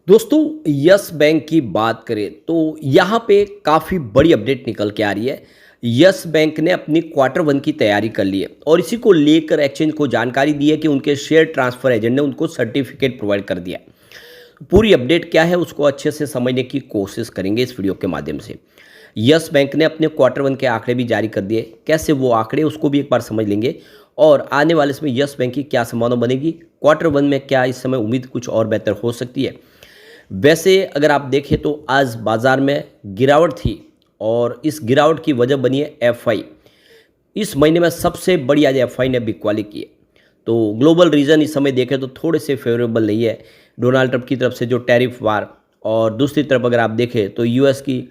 दोस्तों, yes bank की बात करें तो यहाँ पे काफ़ी बड़ी अपडेट निकल के आ रही है। यस बैंक ने अपनी क्वार्टर वन की तैयारी कर ली है और इसी को लेकर एक्सचेंज को जानकारी दी है कि उनके शेयर ट्रांसफर एजेंट ने उनको सर्टिफिकेट प्रोवाइड कर दिया है। पूरी अपडेट क्या है उसको अच्छे से समझने की कोशिश करेंगे इस वीडियो के माध्यम से। यस बैंक ने अपने क्वार्टर वन के आंकड़े भी जारी कर दिए। कैसे वो आंकड़े उसको भी एक बार समझ लेंगे और आने वाले समय यस बैंक की क्या संभावना बनेगी, क्वार्टर वन में क्या इस समय उम्मीद कुछ और बेहतर हो सकती है। वैसे अगर आप देखें तो आज बाजार में गिरावट थी और इस गिरावट की वजह बनी है एफआई। इस महीने में सबसे बड़ी आज एफआई ने बिकवाली की है। तो ग्लोबल रीजन इस समय देखें तो थोड़े से फेवरेबल नहीं है। डोनाल्ड ट्रंप की तरफ से जो टैरिफ वार और दूसरी तरफ अगर आप देखें तो यूएस की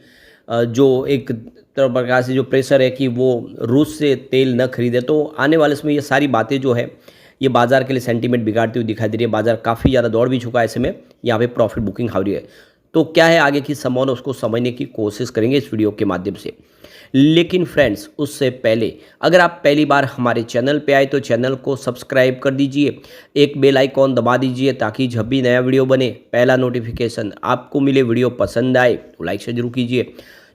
जो एक तरफ प्रकार से जो प्रेशर है कि वो रूस से तेल न खरीदे, तो आने वाले समय ये सारी बातें जो है ये बाजार के लिए सेंटीमेंट बिगाड़ती हुई दिखाई दे रही है। बाजार काफ़ी ज़्यादा दौड़ भी चुका है, ऐसे में यहाँ पे प्रॉफिट बुकिंग हो रही है। तो क्या है आगे की संभावना उसको समझने की कोशिश करेंगे इस वीडियो के माध्यम से। लेकिन फ्रेंड्स उससे पहले अगर आप पहली बार हमारे चैनल पे आए तो चैनल को सब्सक्राइब कर दीजिए, एक बेल आइकॉन दबा दीजिए ताकि जब भी नया वीडियो बने पहला नोटिफिकेशन आपको मिले। वीडियो पसंद आए तो लाइक से जरूर कीजिए।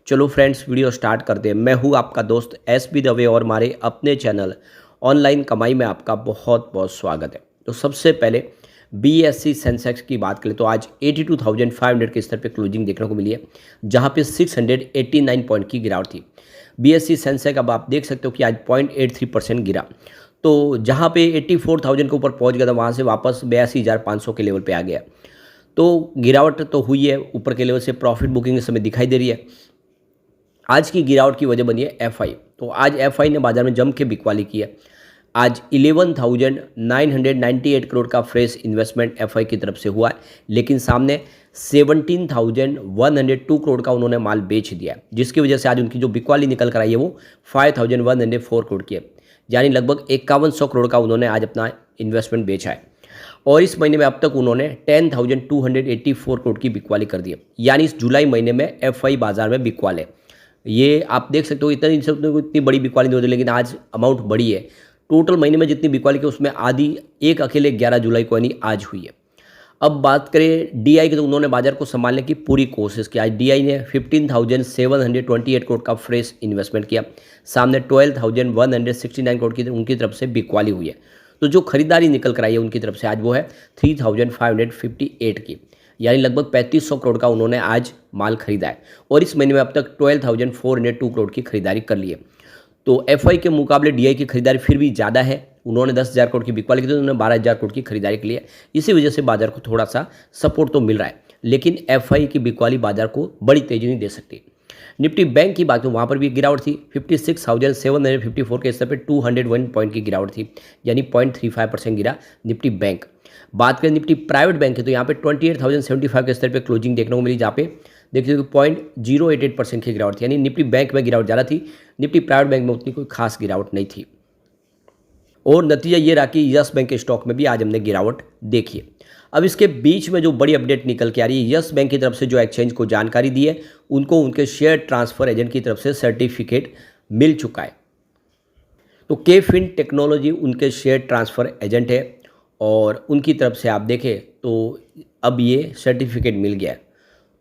चलो फ्रेंड्स वीडियो स्टार्ट करते हैं। मैं हूँ आपका दोस्त एसबी दवे और हमारे अपने चैनल ऑनलाइन कमाई में आपका बहुत बहुत स्वागत है। तो सबसे पहले बीएससी सेंसेक्स की बात करें तो आज 82,500 के स्तर पे क्लोजिंग देखने को मिली है, जहां पे 689 पॉइंट की गिरावट थी। बीएससी सेंसेक्स अब आप देख सकते हो कि आज 0.83% गिरा। तो जहां पे 84,000 के ऊपर पहुंच गया था वहां से वापस 82,500 के लेवल पे आ गया। तो गिरावट तो हुई है ऊपर के लेवल से। प्रॉफिट बुकिंग इस समय दिखाई दे रही है। आज की गिरावट की वजह बनी है एफआई। तो आज एफआई ने बाजार में जम के बिकवाली की है। आज 11,998 करोड़ का फ्रेश इन्वेस्टमेंट एफआई की तरफ से हुआ है, लेकिन सामने 17,102 करोड़ का उन्होंने माल बेच दिया, जिसकी वजह से आज उनकी जो बिकवाली निकल कर आई है वो 5,104 करोड़ की है। यानी लगभग 5100 करोड़ का उन्होंने आज अपना इन्वेस्टमेंट बेचा है। और इस महीने में अब तक उन्होंने 10,284 करोड़ की बिकवाली कर दी है। यानी इस जुलाई महीने में एफआई बाजार में बिकवाल है। ये आप देख सकते हो इतनी बड़ी बिकवाली नहीं होती, लेकिन आज अमाउंट बड़ी है। टोटल महीने में जितनी बिकवाली की उसमें आधी एक अकेले 11 जुलाई को यानी आज हुई है। अब बात करें डीआई की तो उन्होंने बाजार को संभालने की पूरी कोशिश की। आज डीआई ने 15,728 करोड़ का फ्रेश इन्वेस्टमेंट किया। सामने 12,169 करोड़ की उनकी तरफ से बिकवाली हुई है। तो जो खरीदारी निकल कर आई है उनकी तरफ से आज वो है 3,558 की, यानी लगभग 3,500 करोड़ का उन्होंने आज माल खरीदा है। और इस महीने में अब तक 12,402 करोड़ की खरीदारी कर ली है। तो एफआई के मुकाबले डीआई की खरीदारी फिर भी ज़्यादा है। उन्होंने 10,000 करोड़ की बिकवाली की थी, उन्होंने 12,000 करोड़ की खरीदारी के लिए। इसी वजह से बाजार को थोड़ा सा सपोर्ट तो मिल रहा है, लेकिन एफआई की बिकवाली बाजार को बड़ी तेजी नहीं दे सकती। निफ्टी बैंक की बात करें वहाँ पर भी गिरावट थी। 56,754 के स्तर पर 201 पॉइंट की गिरावट थी, यानी 0.35% गिरा निफ्टी बैंक। बात करें निफ्टी प्राइवेट बैंक की तो यहाँ पे 28,075 के स्तर पर क्लोजिंग देखने को मिली, जहाँ पे देखिए 0.088% की गिरावट थी। यानी निफ्टी बैंक में गिरावट ज़्यादा थी, निफ्टी प्राइवेट बैंक में उतनी कोई खास गिरावट नहीं थी। और नतीजा ये रहा कि यस बैंक के स्टॉक में भी आज हमने गिरावट देखी है। अब इसके बीच में जो बड़ी अपडेट निकल के आ रही है, यस बैंक की तरफ से जो एक्सचेंज को जानकारी दी है उनको उनके शेयर ट्रांसफर एजेंट की तरफ से सर्टिफिकेट मिल चुका है। तो के फिन टेक्नोलॉजी उनके शेयर ट्रांसफ़र एजेंट है और उनकी तरफ से आप देखें तो अब ये सर्टिफिकेट मिल गया है।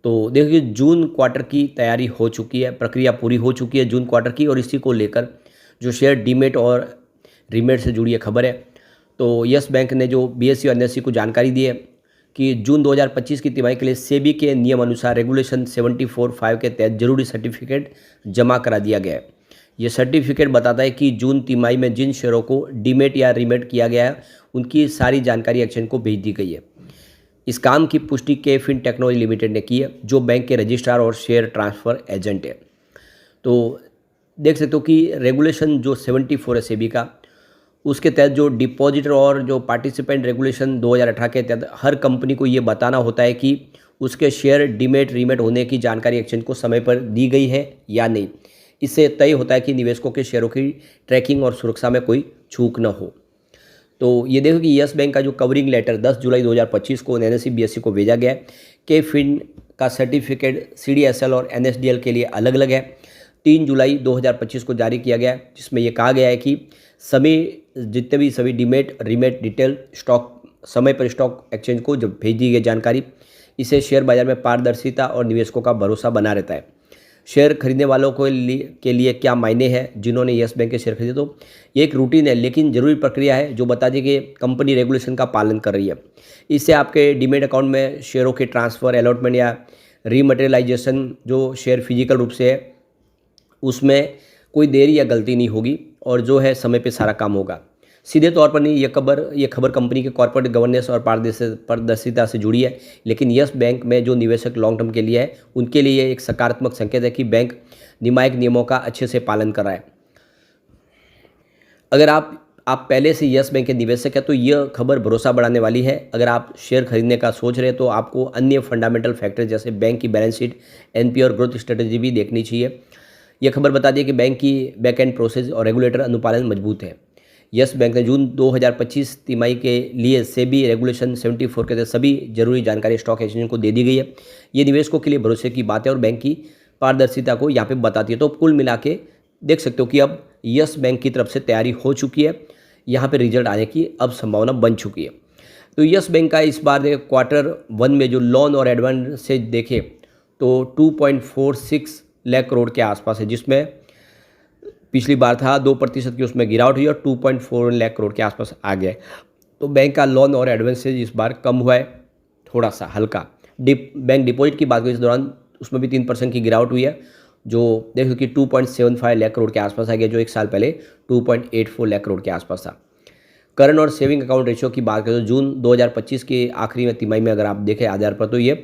तो देखिए जून क्वार्टर की तैयारी हो चुकी है, प्रक्रिया पूरी हो चुकी है जून क्वार्टर की, और इसी को लेकर जो शेयर डीमेट और रीमेट से जुड़ी है खबर है। तो यस बैंक ने जो बीएसई और एनएसई को जानकारी दी है कि जून 2025 की तिमाही के लिए सेबी के नियम अनुसार रेगुलेशन 74(5) के तहत जरूरी सर्टिफिकेट जमा करा दिया गया है। ये सर्टिफिकेट बताता है कि जून तिमाही में जिन शेयरों को डीमेट या रीमेट किया गया है उनकी सारी जानकारी एक्सचेंज को भेज दी गई है। इस काम की पुष्टि के फिन टेक्नोलॉजी लिमिटेड ने की है, जो बैंक के रजिस्ट्रार और शेयर ट्रांसफ़र एजेंट है। तो देख सकते हो कि रेगुलेशन जो 74 है सेबी का, उसके तहत जो डिपॉजिटर और जो पार्टिसिपेंट रेगुलेशन 2018 के तहत हर कंपनी को ये बताना होता है कि उसके शेयर डीमेट रीमेट होने की जानकारी एक्सचेंज को समय पर दी गई है या नहीं। इससे तय होता है कि निवेशकों के शेयरों की ट्रैकिंग और सुरक्षा में कोई चूक न हो। तो ये देखो कि यस बैंक का जो कवरिंग लेटर 10 जुलाई 2025 को एनएसई बीएसई को भेजा गया है। के फिन का सर्टिफिकेट सीडीएसएल और एनएसडीएल के लिए अलग अलग है। 3 जुलाई 2025 को जारी किया गया है, जिसमें ये कहा गया है कि जितने भी सभी डीमेट रीमेट डिटेल स्टॉक समय पर स्टॉक एक्सचेंज को जब भेज दी गई जानकारी, इससे शेयर बाजार में पारदर्शिता और निवेशकों का भरोसा बना रहता है। शेयर खरीदने वालों के लिए क्या मायने हैं जिन्होंने यस बैंक के शेयर खरीदे, तो ये एक रूटीन है लेकिन ज़रूरी प्रक्रिया है जो बताती है कि कंपनी रेगुलेशन का पालन कर रही है। इससे आपके डीमैट अकाउंट में शेयरों के ट्रांसफ़र, अलॉटमेंट या रीमटेरियलाइजेशन जो शेयर फिजिकल रूप से है उसमें कोई देरी या गलती नहीं होगी और जो है समय पे सारा काम होगा। सीधे तौर पर नहीं, ये खबर कंपनी के कॉर्पोरेट गवर्नेंस और पारदर्शिता से जुड़ी है, लेकिन यस बैंक में जो निवेशक लॉन्ग टर्म के लिए है उनके लिए एक सकारात्मक संकेत है कि बैंक नियामक नियमों का अच्छे से पालन कर रहा है। अगर आप पहले से यस बैंक के निवेशक हैं तो यह खबर भरोसा बढ़ाने वाली है। अगर आप शेयर खरीदने का सोच रहे हैं तो आपको अन्य फंडामेंटल फैक्टर जैसे बैंक की बैलेंस शीट, एनपीए और ग्रोथ स्ट्रेटजी भी देखनी चाहिए। यह खबर बताती है कि बैंक की बैक एंड प्रोसेस और रेगुलेटर अनुपालन मजबूत है। यस बैंक ने जून 2025 तिमाही के लिए सेबी रेगुलेशन 74 के तहत सभी जरूरी जानकारी स्टॉक एक्सचेंज को दे दी गई है। ये निवेशकों के लिए भरोसे की बात है और बैंक की पारदर्शिता को यहाँ पे बताती है। तो कुल मिला के देख सकते हो कि अब यस बैंक की तरफ से तैयारी हो चुकी है, यहाँ पे रिजल्ट आने की अब संभावना बन चुकी है। तो यस बैंक का इस बार Q1 में जो लोन और एडवांस से देखें तो 2.46 लाख करोड़ के आसपास है, जिसमें पिछली बार था 2% की उसमें गिरावट हुई और 2.4 लाख करोड़ के आसपास आ गया। तो बैंक का लोन और एडवांसेज इस बार कम हुआ है, थोड़ा सा हल्का। बैंक डिपॉजिट की बात करें इस दौरान उसमें भी 3% की गिरावट हुई है, जो देखो कि 2.75 लाख करोड़ के आसपास आ गया, जो एक साल पहले 2.84 लाख करोड़ के आसपास था। करंट और सेविंग अकाउंट रेशियो की बात करें तो जून 2025 के आखिरी में तिमाही में अगर आप देखें आधार पर तो ये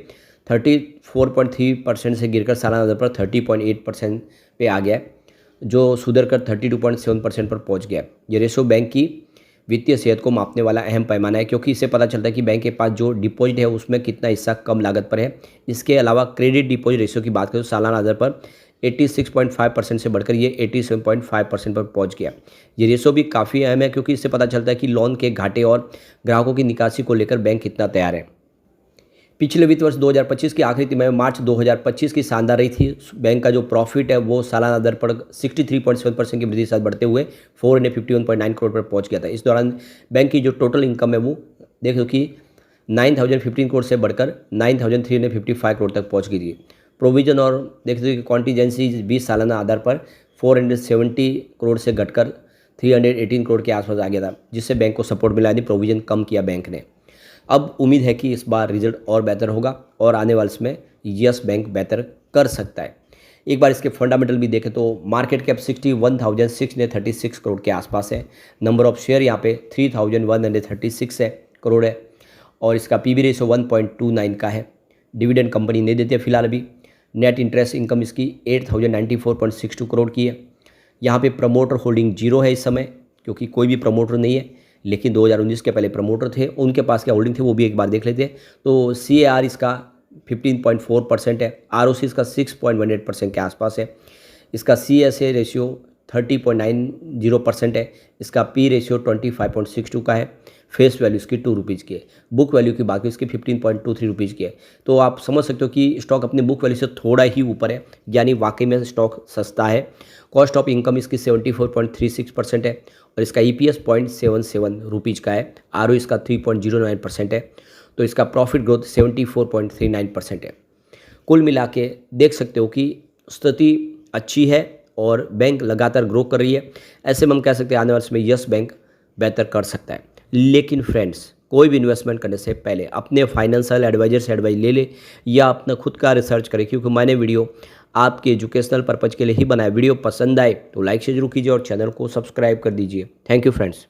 34.3% से गिरकर सालाना आधार पर 30.8% पे आ गया, जो सुधर कर 32.7% पर पहुंच गया। ये रेशो बैंक की वित्तीय सेहत को मापने वाला अहम पैमाना है, क्योंकि इससे पता चलता है कि बैंक के पास जो डिपॉजिट है उसमें कितना हिस्सा कम लागत पर है। इसके अलावा क्रेडिट डिपॉजिट रेशियो की बात करें तो सालाना आधार पर 86.5% से बढ़कर ये 87.5% पर पहुंच गया। ये रेशो भी काफ़ी अहम है, क्योंकि इससे पता चलता है कि लोन के घाटे और ग्राहकों की निकासी को लेकर बैंक कितना तैयार है। पिछले वित्त वर्ष 2025 की आखिरी तिमाही में मार्च 2025 की शानदार रही थी। बैंक का जो प्रॉफिट है वो सालाना दर पर 63.7% की वृद्धि के साथ बढ़ते हुए 451.9 करोड़ पर पहुंच गया था। इस दौरान बैंक की जो टोटल इनकम है वो देखो कि 9,015 करोड़ से बढ़कर 9,355 करोड़ तक पहुंच गई थी। प्रोविजन और देखते कि कॉन्टीजेंसी 20 सालाना आधार पर 470 करोड़ से घटकर 318 करोड़ के आसपास आ गया था, जिससे बैंक को सपोर्ट मिला, यानी प्रोविजन कम किया बैंक ने। अब उम्मीद है कि इस बार रिजल्ट और बेहतर होगा और आने वाले समय यस बैंक बेहतर कर सकता है। एक बार इसके फंडामेंटल भी देखें तो मार्केट कैप 61,636 करोड़ के आसपास है। नंबर ऑफ शेयर यहाँ पे 3,136 करोड़ है और इसका पीबी रेशो 1.29 का है। डिविडेंड कंपनी नहीं देती है फिलहाल अभी। नेट इंटरेस्ट इनकम इसकी 8,094.62 करोड़ की है। यहाँ पे प्रमोटर होल्डिंग 0 है इस समय, क्योंकि कोई भी प्रमोटर नहीं है, लेकिन 2019 के पहले प्रमोटर थे, उनके पास क्या होल्डिंग थी वो भी एक बार देख लेते हैं। तो CAR इसका 15.4% है, ROC इसका 6.18% के आसपास है, इसका CSA रेशियो 30.90% है, इसका P रेशियो 25.62 का है, फेस वैल्यू इसकी 2 रुपीज़ की है, बुक वैल्यू की बात करें इसकी 15.23 रुपीज़ की है। तो आप समझ सकते हो कि स्टॉक अपने बुक वैल्यू से थोड़ा ही ऊपर है, यानी वाकई में स्टॉक सस्ता है। कॉस्ट ऑफ इनकम इसकी 74.36% है और इसका EPS 0.77 रुपीज़ का है। ROE इसका 3.09% है, तो इसका प्रॉफिट ग्रोथ 74.39% है। कुल मिला के देख सकते हो कि स्थिति अच्छी है और बैंक लगातार ग्रो कर रही है। ऐसे में हम कह सकते हैं आने वाले समय यस बैंक बेहतर कर सकता है। लेकिन फ्रेंड्स, कोई भी इन्वेस्टमेंट करने से पहले अपने फाइनेंशियल एडवाइजर से एडवाइस ले ले या अपना खुद का रिसर्च करें, क्योंकि मैंने वीडियो आपके एजुकेशनल पर्पज़ के लिए ही बनाया। वीडियो पसंद आए तो लाइक से जरूर कीजिए और चैनल को सब्सक्राइब कर दीजिए। Thank you friends.